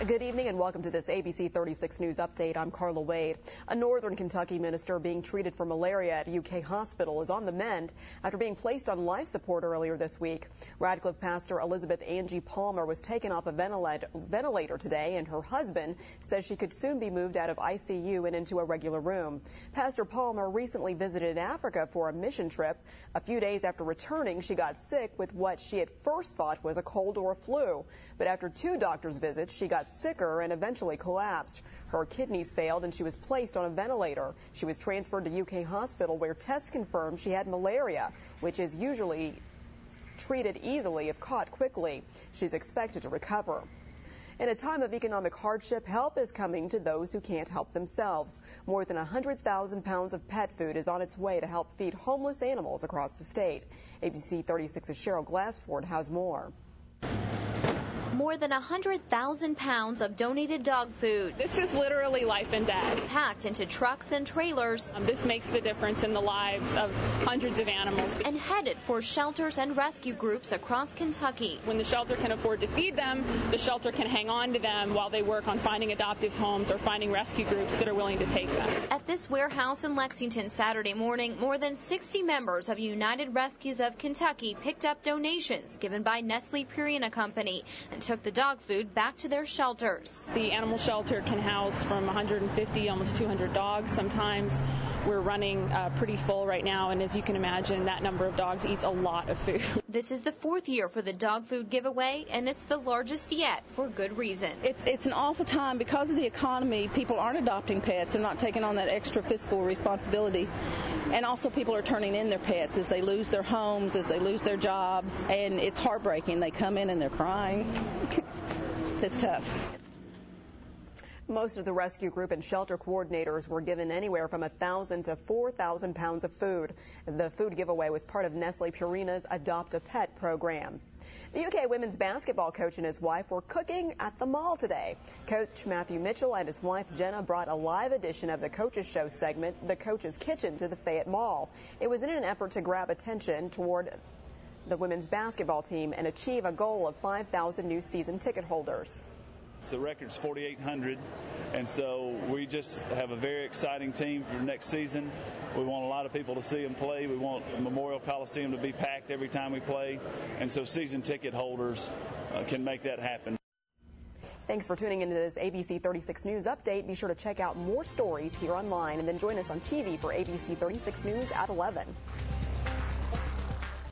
Good evening and welcome to this ABC 36 News Update. I'm Carla Wade. A northern Kentucky minister being treated for malaria at a UK hospital is on the mend after being placed on life support earlier this week. Radcliffe pastor Elizabeth Angie Palmer was taken off a ventilator today, and her husband says she could soon be moved out of ICU and into a regular room. Pastor Palmer recently visited Africa for a mission trip. A few days after returning, she got sick with what she at first thought was a cold or a flu. But after 2 doctor's visits, she got sicker and eventually collapsed. Her kidneys failed and she was placed on a ventilator. She was transferred to UK hospital where tests confirmed she had malaria, which is usually treated easily if caught quickly. She's expected to recover. In a time of economic hardship, help is coming to those who can't help themselves. More than 100,000 pounds of pet food is on its way to help feed homeless animals across the state. ABC 36's Cheryl Glassford has more. More than 100,000 pounds of donated dog food. This is literally life and death. Packed into trucks and trailers. This makes the difference in the lives of hundreds of animals. And headed for shelters and rescue groups across Kentucky. When the shelter can afford to feed them, the shelter can hang on to them while they work on finding adoptive homes or finding rescue groups that are willing to take them. At this warehouse in Lexington Saturday morning, more than 60 members of United Rescues of Kentucky picked up donations given by Nestle Purina Company and took the dog food back to their shelters. The animal shelter can house from 150, almost 200 dogs. Sometimes we're running pretty full right now, and as you can imagine, that number of dogs eats a lot of food. This is the 4th year for the dog food giveaway, and it's the largest yet for good reason. It's an awful time because of the economy. People aren't adopting pets. They're not taking on that extra fiscal responsibility. And also people are turning in their pets as they lose their homes, as they lose their jobs, and it's heartbreaking. They come in and they're crying. It's tough. Most of the rescue group and shelter coordinators were given anywhere from 1,000 to 4,000 pounds of food. The food giveaway was part of Nestle Purina's Adopt a Pet program. The UK women's basketball coach and his wife were cooking at the mall today. Coach Matthew Mitchell and his wife Jenna brought a live edition of the Coach's Show segment, The Coach's Kitchen, to the Fayette Mall. It was in an effort to grab attention toward the women's basketball team and achieve a goal of 5,000 new season ticket holders. The record's 4,800, and so we just have a very exciting team for next season. We want a lot of people to see them play. We want Memorial Coliseum to be packed every time we play, and so season ticket holders can make that happen. Thanks for tuning into this ABC 36 News Update. Be sure to check out more stories here online, and then join us on TV for ABC 36 News at 11.